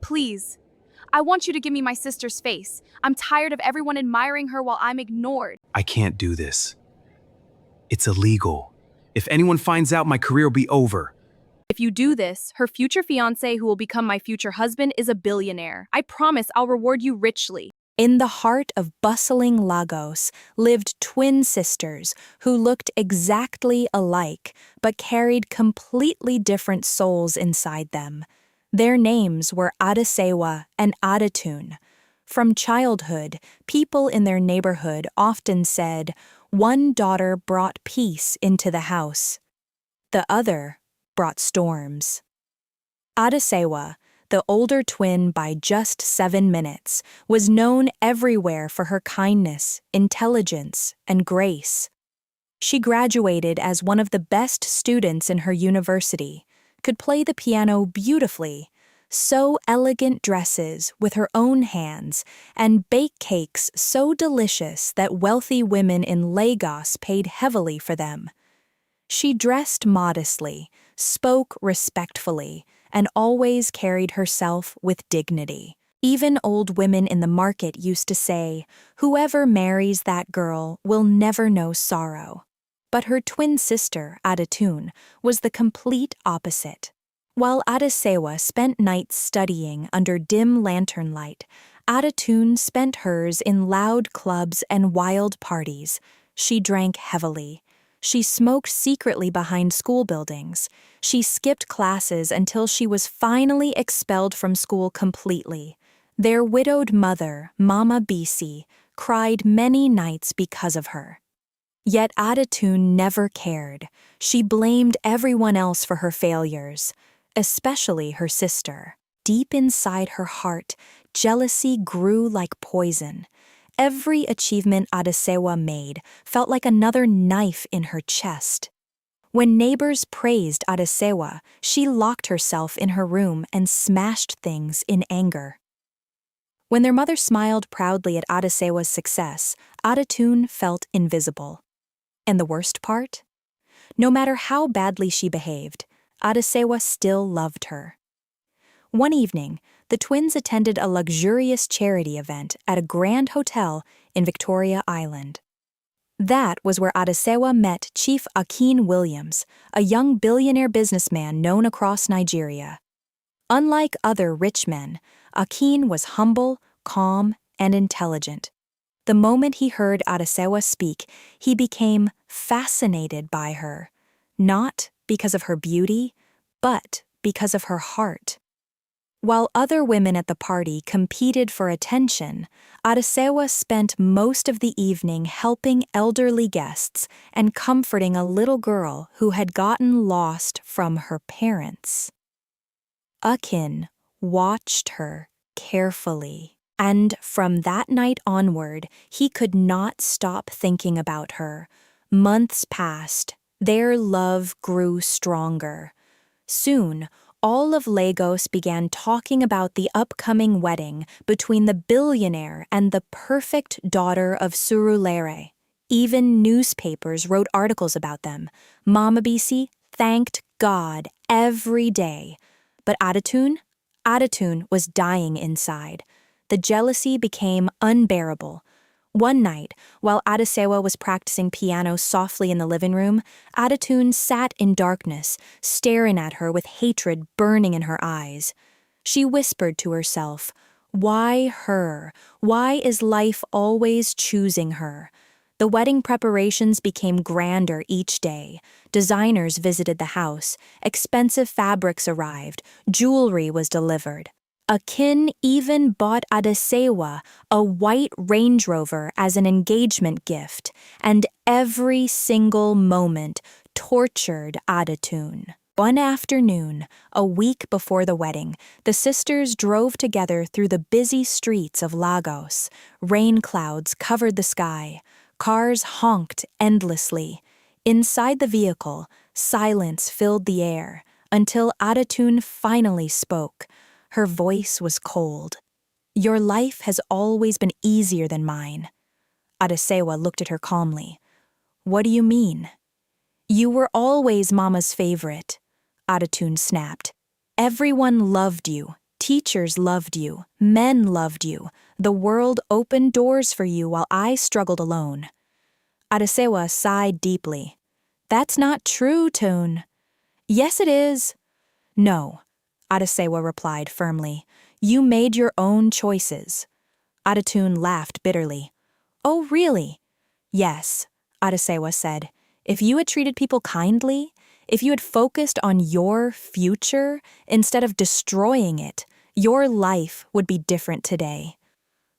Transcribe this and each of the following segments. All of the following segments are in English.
please. I want you to give me my sister's face. I'm tired of everyone admiring her while I'm ignored. I can't do this. It's illegal. If anyone finds out, my career will be over. If you do this, her future fiancé, who will become my future husband, is a billionaire. I promise I'll reward you richly. In the heart of bustling Lagos lived twin sisters who looked exactly alike but carried completely different souls inside them. Their names were Adesewa and Adetun. From childhood, people in their neighborhood often said, one daughter brought peace into the house. The other brought storms. Adesewa, the older twin by just 7 minutes, was known everywhere for her kindness, intelligence, and grace. She graduated as one of the best students in her university, could play the piano beautifully, sew elegant dresses with her own hands, and bake cakes so delicious that wealthy women in Lagos paid heavily for them. She dressed modestly, spoke respectfully, and always carried herself with dignity. Even old women in the market used to say, "Whoever marries that girl will never know sorrow." But her twin sister, Adetun, was the complete opposite. While Adesewa spent nights studying under dim lantern light, Adetun spent hers in loud clubs and wild parties. She drank heavily. She smoked secretly behind school buildings. She skipped classes until she was finally expelled from school completely. Their widowed mother, Mama Bisi, cried many nights because of her. Yet Adetun never cared. She blamed everyone else for her failures, especially her sister. Deep inside her heart, jealousy grew like poison. Every achievement Adesewa made felt like another knife in her chest. When neighbors praised Adesewa, she locked herself in her room and smashed things in anger. When their mother smiled proudly at Adesewa's success, Adetun felt invisible. And the worst part? No matter how badly she behaved, Adesewa still loved her. One evening, the twins attended a luxurious charity event at a grand hotel in Victoria Island. That was where Adesewa met Chief Akin Williams, a young billionaire businessman known across Nigeria. Unlike other rich men, Akin was humble, calm, and intelligent. The moment he heard Adesewa speak, he became fascinated by her, not because of her beauty, but because of her heart. While other women at the party competed for attention, Adesewa spent most of the evening helping elderly guests and comforting a little girl who had gotten lost from her parents. Akin watched her carefully, and from that night onward, he could not stop thinking about her. Months passed. Their love grew stronger. Soon, all of Lagos began talking about the upcoming wedding between the billionaire and the perfect daughter of Surulere. Even newspapers wrote articles about them. Mama Bisi thanked God every day. But Adetun was dying inside. The jealousy became unbearable. One night, while Adesewa was practicing piano softly in the living room, Adetun sat in darkness, staring at her with hatred burning in her eyes. She whispered to herself, "Why her? Why is life always choosing her?" The wedding preparations became grander each day. Designers visited the house, expensive fabrics arrived, jewelry was delivered. Akin even bought Adesewa a white Range Rover as an engagement gift, and every single moment tortured Adetun. One afternoon, a week before the wedding, the sisters drove together through the busy streets of Lagos. Rain clouds covered the sky. Cars honked endlessly. Inside the vehicle, silence filled the air, until Adetun finally spoke. Her voice was cold. "Your life has always been easier than mine." Adesewa looked at her calmly. "What do you mean?" "You were always Mama's favorite," Adetun snapped. "Everyone loved you, Teachers loved you, men loved you, the world opened doors for you while I struggled alone. Adesewa sighed deeply. That's not true, Toon. Yes, it is. No, Adesewa replied firmly. You made your own choices. Adetoon laughed bitterly. Oh, really? Yes, Adesewa said. If you had treated people kindly, if you had focused on your future instead of destroying it, your life would be different today.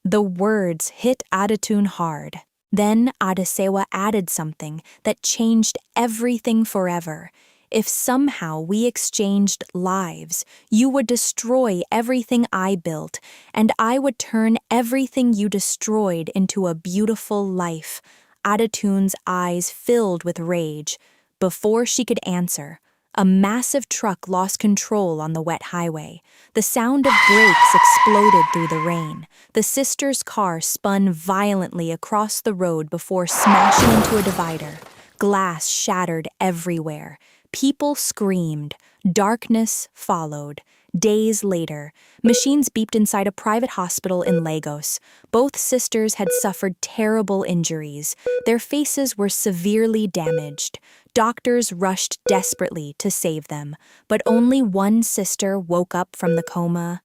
The words hit Adetoon hard. Then Adesewa added something that changed everything forever. If somehow we exchanged lives, you would destroy everything I built, and I would turn everything you destroyed into a beautiful life. Adetoon's eyes filled with rage. Before she could answer, a massive truck lost control on the wet highway. The sound of brakes exploded through the rain. The sisters' car spun violently across the road before smashing into a divider. Glass shattered everywhere. People screamed. Darkness followed. Days later, machines beeped inside a private hospital in Lagos. Both sisters had suffered terrible injuries. Their faces were severely damaged. Doctors rushed desperately to save them, but only one sister woke up from the coma.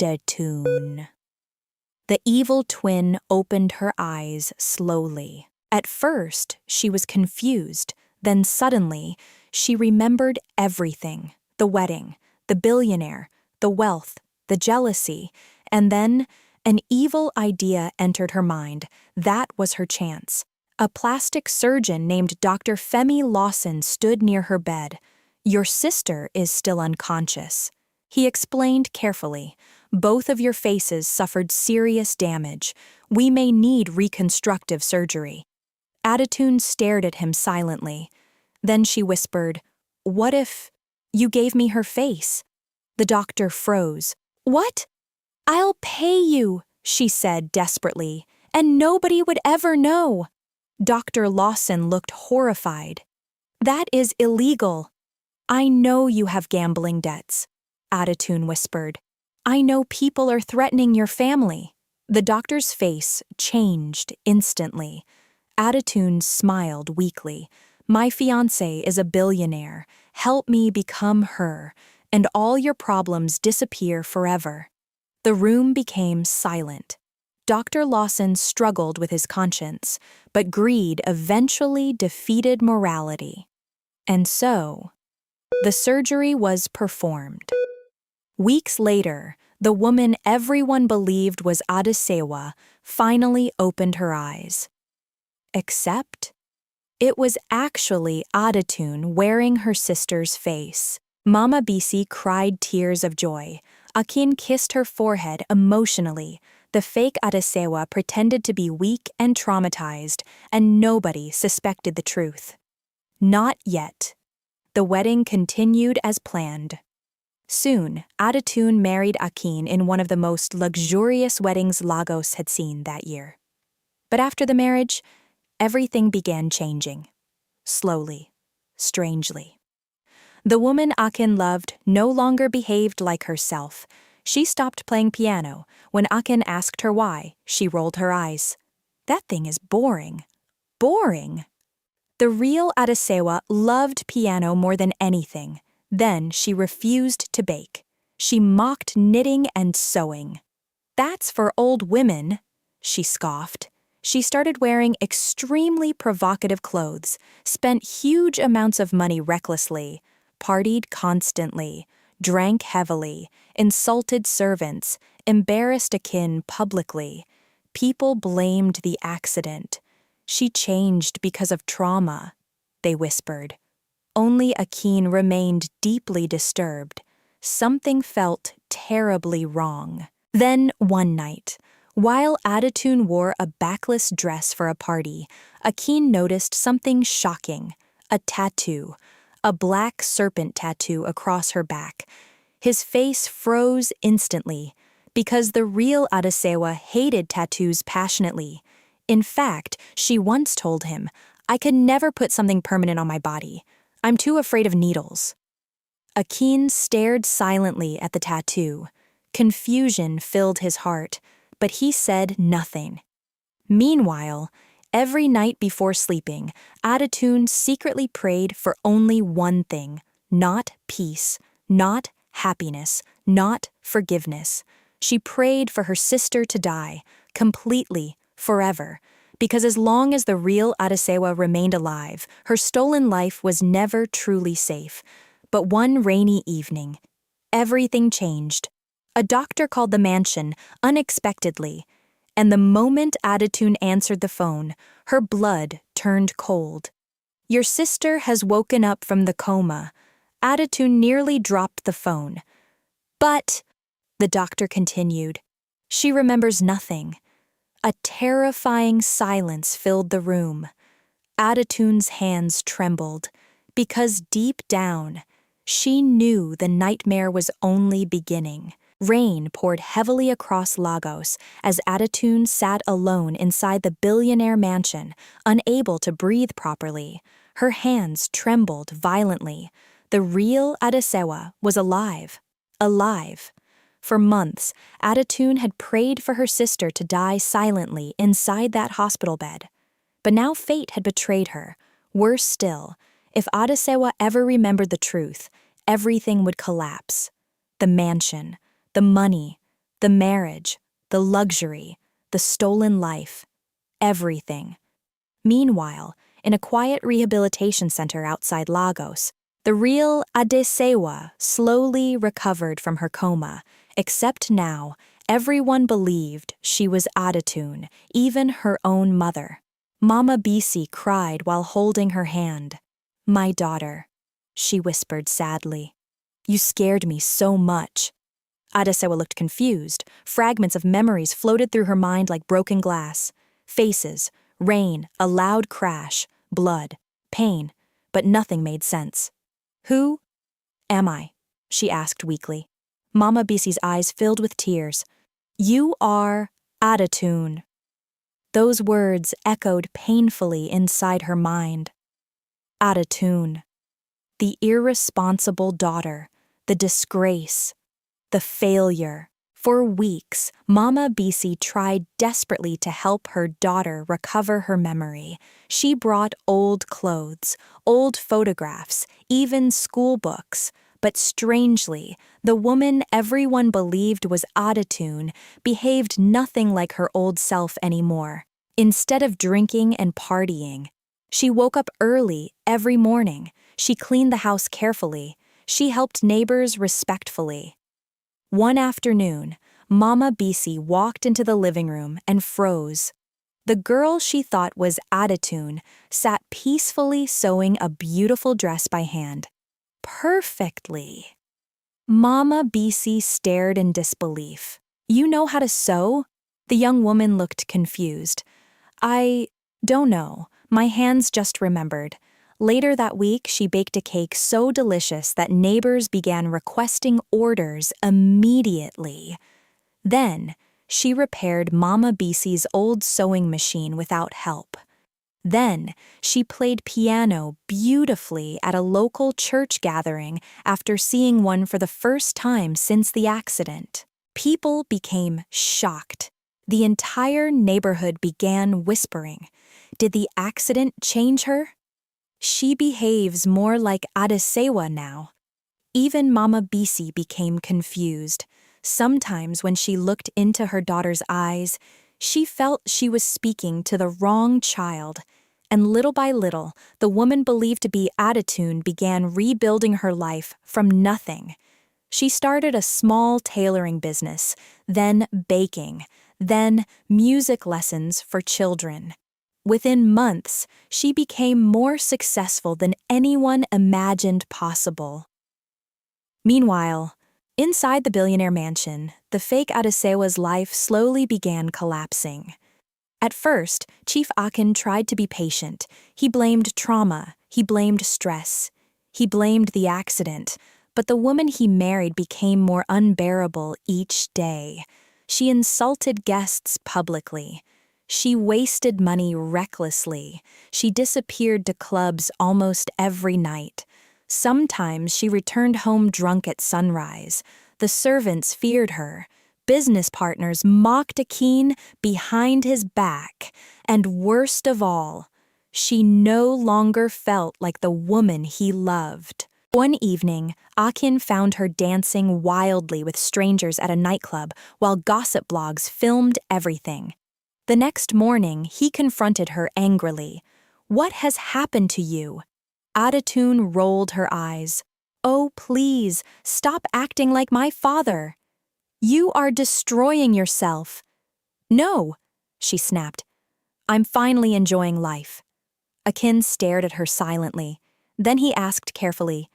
Adetoon. The evil twin opened her eyes slowly. At first, she was confused. Then suddenly, she remembered everything. The wedding, the billionaire, the wealth, the jealousy, and then an evil idea entered her mind. That was her chance. A plastic surgeon named Dr. Femi Lawson stood near her bed. Your sister is still unconscious. He explained carefully. Both of your faces suffered serious damage. We may need reconstructive surgery. Adetoon stared at him silently. Then she whispered, What if you gave me her face? The doctor froze. What? I'll pay you, she said desperately, and nobody would ever know. Dr. Lawson looked horrified. That is illegal. I know you have gambling debts, Adetoon whispered. I know people are threatening your family. The doctor's face changed instantly. Adetoon smiled weakly. My fiancé is a billionaire. Help me become her, and all your problems disappear forever. The room became silent. Dr. Lawson struggled with his conscience, but greed eventually defeated morality. And so, the surgery was performed. Weeks later, the woman everyone believed was Adesewa finally opened her eyes. Except, it was actually Adetoon wearing her sister's face. Mama Bisi cried tears of joy. Akin kissed her forehead emotionally. The fake Adesewa pretended to be weak and traumatized, and nobody suspected the truth. Not yet. The wedding continued as planned. Soon, Adetoon married Akin in one of the most luxurious weddings Lagos had seen that year. But after the marriage, everything began changing. Slowly, strangely. The woman Akin loved no longer behaved like herself. She stopped playing piano. When Akin asked her why, she rolled her eyes. That thing is boring. Boring. The real Adesewa loved piano more than anything. Then she refused to bake. She mocked knitting and sewing. That's for old women, she scoffed. She started wearing extremely provocative clothes, spent huge amounts of money recklessly, partied constantly, drank heavily, insulted servants, embarrassed Akin publicly. People blamed the accident. She changed because of trauma, they whispered. Only Akin remained deeply disturbed. Something felt terribly wrong. Then, one night, while Adetoon wore a backless dress for a party, Akin noticed something shocking. A tattoo. A black serpent tattoo across her back. His face froze instantly, because the real Adesewa hated tattoos passionately. In fact, she once told him, I could never put something permanent on my body. I'm too afraid of needles. Akin stared silently at the tattoo. Confusion filled his heart, but he said nothing. Meanwhile, every night before sleeping, Atatürk secretly prayed for only one thing: not peace, not happiness, not forgiveness. She prayed for her sister to die, completely, forever, because as long as the real Adesewa remained alive, her stolen life was never truly safe. But one rainy evening, everything changed. A doctor called the mansion unexpectedly, and the moment Atatürk answered the phone, her blood turned cold. "Your sister has woken up from the coma." Atatürk nearly dropped the phone. "But," the doctor continued, "she remembers nothing." A terrifying silence filled the room. Atatürk's hands trembled, because deep down, she knew the nightmare was only beginning. Rain poured heavily across Lagos as Atatürk sat alone inside the billionaire mansion, unable to breathe properly. Her hands trembled violently. The real Adesewa was alive. Alive. For months, Atatürk had prayed for her sister to die silently inside that hospital bed. But now fate had betrayed her. Worse still, if Adesewa ever remembered the truth, everything would collapse. The mansion, the money, the marriage, the luxury, the stolen life. Everything. Meanwhile, in a quiet rehabilitation center outside Lagos, the real Adesewa slowly recovered from her coma, except now, everyone believed she was Atatürk, even her own mother. Mama Bisi cried while holding her hand. "My daughter," she whispered sadly. "You scared me so much." Adesewa looked confused. Fragments of memories floated through her mind like broken glass. Faces, rain, a loud crash, blood, pain, but nothing made sense. "Who am I?" she asked weakly. Mama Bisi's eyes filled with tears. "You are Atatürk." Those words echoed painfully inside her mind. Atatürk. The irresponsible daughter, the disgrace, the failure. For weeks, Mama Bisi tried desperately to help her daughter recover her memory. She brought old clothes, old photographs, even school books. But strangely, the woman everyone believed was Atatürk behaved nothing like her old self anymore. Instead of drinking and partying, she woke up early every morning. She cleaned the house carefully. She helped neighbors respectfully. One afternoon, Mama Bisi walked into the living room and froze. The girl she thought was Atatürk sat peacefully sewing a beautiful dress by hand. Perfectly. Mama Bisi stared in disbelief. "You know how to sew?" The young woman looked confused. "I don't know. My hands just remembered." Later that week, she baked a cake so delicious that neighbors began requesting orders immediately. Then, she repaired Mama Bisi's old sewing machine without help. Then, she played piano beautifully at a local church gathering after seeing one for the first time since the accident. People became shocked. The entire neighborhood began whispering. Did the accident change her? She behaves more like Adesewa now. Even Mama Bisi became confused. Sometimes when she looked into her daughter's eyes, she felt she was speaking to the wrong child. And little by little, the woman believed to be Atatürk began rebuilding her life from nothing. She started a small tailoring business, then baking, then music lessons for children. Within months, she became more successful than anyone imagined possible. Meanwhile, inside the billionaire mansion, the fake Adesewa's life slowly began collapsing. At first, Chief Akin tried to be patient. He blamed trauma, he blamed stress, he blamed the accident, but the woman he married became more unbearable each day. She insulted guests publicly. She wasted money recklessly. She disappeared to clubs almost every night. Sometimes she returned home drunk at sunrise. The servants feared her. Business partners mocked Akin behind his back. And worst of all, she no longer felt like the woman he loved. One evening, Akin found her dancing wildly with strangers at a nightclub while gossip blogs filmed everything. The next morning, he confronted her angrily. "What has happened to you?" Adatun rolled her eyes. "Oh, please, stop acting like my father. You are destroying yourself." "No," she snapped. "I'm finally enjoying life." Akin stared at her silently. Then he asked carefully,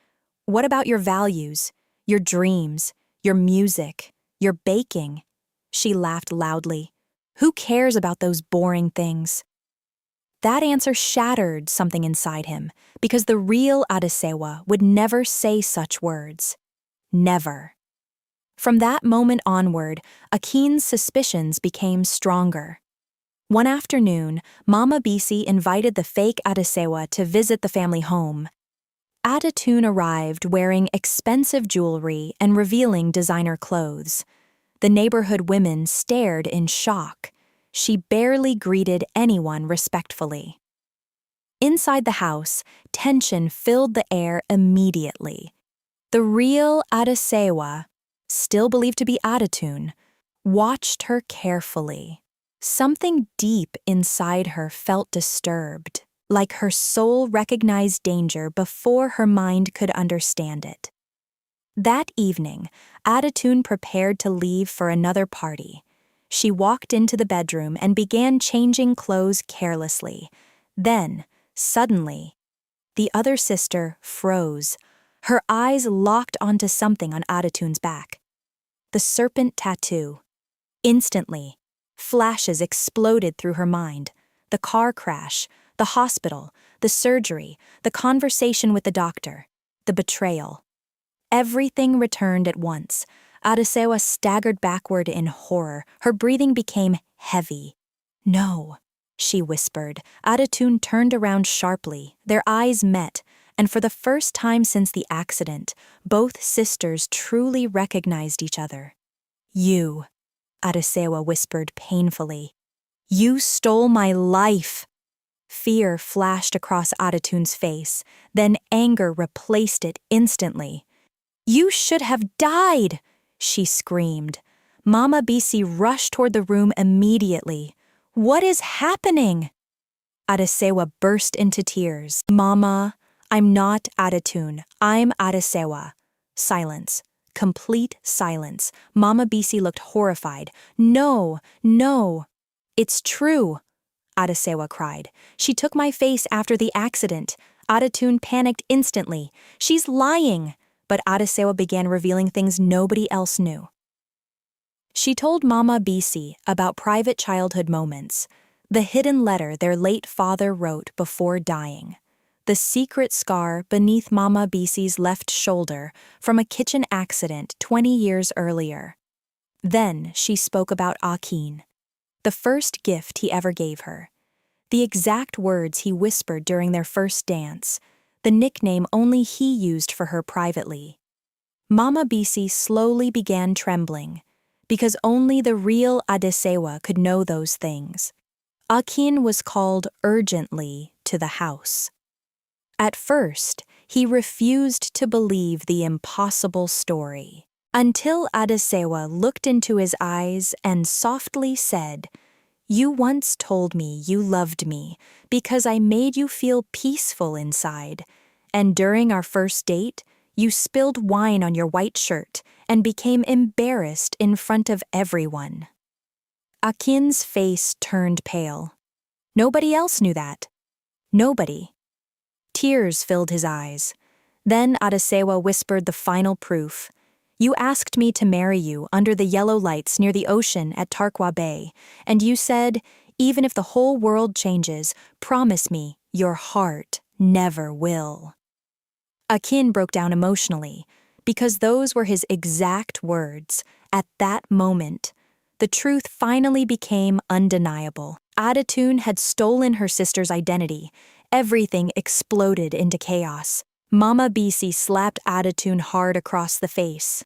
"What about your values, your dreams, your music, your baking?" She laughed loudly. "Who cares about those boring things?" That answer shattered something inside him, because the real Adesewa would never say such words. Never. From that moment onward, Akin's suspicions became stronger. One afternoon, Mama Bisi invited the fake Adesewa to visit the family home. Adatun arrived wearing expensive jewelry and revealing designer clothes. The neighborhood women stared in shock. She barely greeted anyone respectfully. Inside the house, tension filled the air immediately. The real Adesewa, still believed to be Adatun, watched her carefully. Something deep inside her felt disturbed, like her soul recognized danger before her mind could understand it. That evening, Adatun prepared to leave for another party. She walked into the bedroom and began changing clothes carelessly. Then, suddenly, the other sister froze. Her eyes locked onto something on Adatun's back. The serpent tattoo. Instantly, flashes exploded through her mind. The car crash, the hospital, the surgery, the conversation with the doctor, the betrayal. Everything returned at once. Adesewa staggered backward in horror. Her breathing became heavy. "No," she whispered. Adatun turned around sharply. Their eyes met, and for the first time since the accident, both sisters truly recognized each other. "You," Adesewa whispered painfully. "You stole my life." Fear flashed across Adatun's face, then anger replaced it instantly. "You should have died!" she screamed. Mama Bisi rushed toward the room immediately. "What is happening?" Adesewa burst into tears. "Mama, I'm not Adatun. I'm Adesewa." Silence. Complete silence. Mama Bisi looked horrified. "No, no." "It's true," Adesewa cried. "She took my face after the accident." Adatun panicked instantly. "She's lying." But Adesewa began revealing things nobody else knew. She told Mama Bisi about private childhood moments, the hidden letter their late father wrote before dying, the secret scar beneath Mama Bisi's left shoulder from a kitchen accident 20 years earlier. Then she spoke about Akin, the first gift he ever gave her, the exact words he whispered during their first dance, the nickname only he used for her privately. Mama Bisi slowly began trembling, because only the real Adesewa could know those things. Akin was called urgently to the house. At first, he refused to believe the impossible story, until Adesewa looked into his eyes and softly said, "You once told me you loved me because I made you feel peaceful inside, and during our first date, you spilled wine on your white shirt and became embarrassed in front of everyone." Akin's face turned pale. Nobody else knew that. Nobody. Tears filled his eyes. Then Adesewa whispered the final proof. "You asked me to marry you under the yellow lights near the ocean at Tarkwa Bay, and you said, even if the whole world changes, promise me your heart never will." Akin broke down emotionally, because those were his exact words. At that moment, the truth finally became undeniable. Adatun had stolen her sister's identity. Everything exploded into chaos. Mama Bisi slapped Adatun hard across the face.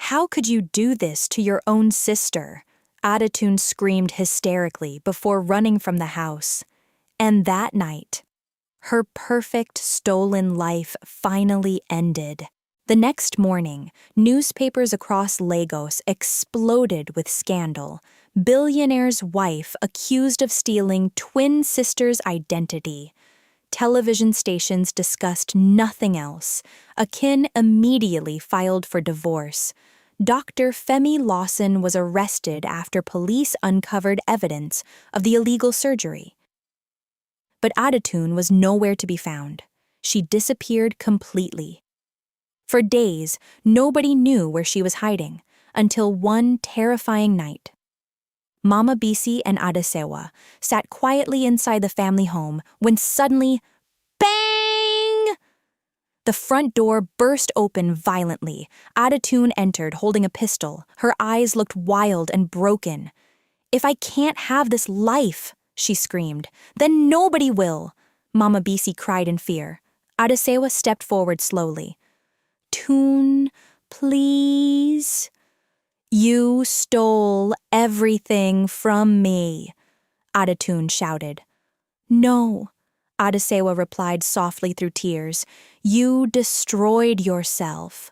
How could you do this to your own sister? Adatun screamed hysterically before running from the house. And that night, her perfect stolen life finally ended. The next morning, newspapers across Lagos exploded with scandal. Billionaire's wife accused of stealing twin sisters' identity. Television stations discussed nothing else. Akin immediately filed for divorce. Dr. Femi Lawson was arrested after police uncovered evidence of the illegal surgery. But Adatun was nowhere to be found. She disappeared completely. For days, nobody knew where she was hiding, until one terrifying night. Mama Bisi and Adesewa sat quietly inside the family home when suddenly, bang! The front door burst open violently. Adatun entered holding a pistol. Her eyes looked wild and broken. "If I can't have this life," she screamed, "then nobody will." Mama Bisi cried in fear. Adesewa stepped forward slowly. "Tun, please." "You stole everything from me," Adatun shouted. "No," Adesewa replied softly through tears. "You destroyed yourself."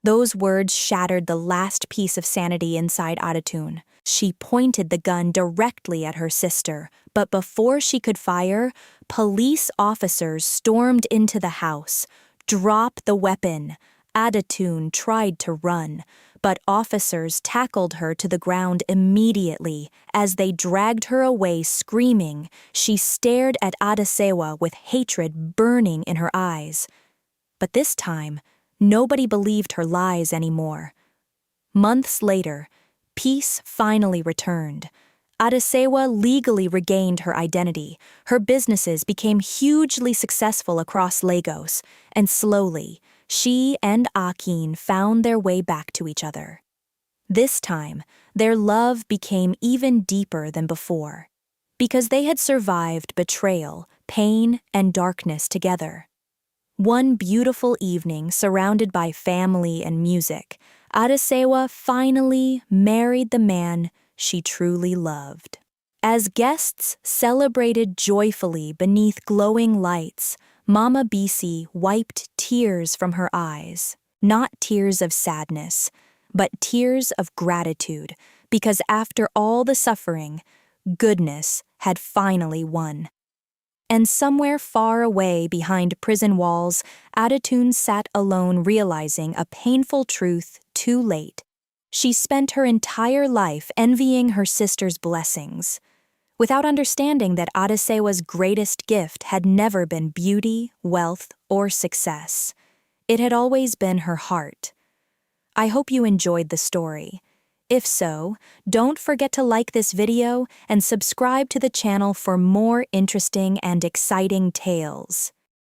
Those words shattered the last piece of sanity inside Adatun. She pointed the gun directly at her sister, but before she could fire, police officers stormed into the house. "Drop the weapon." Adatun tried to run, but officers tackled her to the ground immediately. As they dragged her away screaming, she stared at Adesewa with hatred burning in her eyes. But this time, nobody believed her lies anymore. Months later, peace finally returned. Adesewa legally regained her identity. Her businesses became hugely successful across Lagos, and slowly, she and Akin found their way back to each other. This time, their love became even deeper than before, because they had survived betrayal, pain, and darkness together. One beautiful evening, surrounded by family and music, Adesewa finally married the man she truly loved. As guests celebrated joyfully beneath glowing lights, Mama Bisi wiped tears from her eyes. Not tears of sadness, but tears of gratitude, because after all the suffering, goodness had finally won. And somewhere far away behind prison walls, Adatun sat alone realizing a painful truth too late. She spent her entire life envying her sister's blessings, without understanding that Adesewa's greatest gift had never been beauty, wealth, or success. It had always been her heart. I hope you enjoyed the story. If so, don't forget to like this video and subscribe to the channel for more interesting and exciting tales.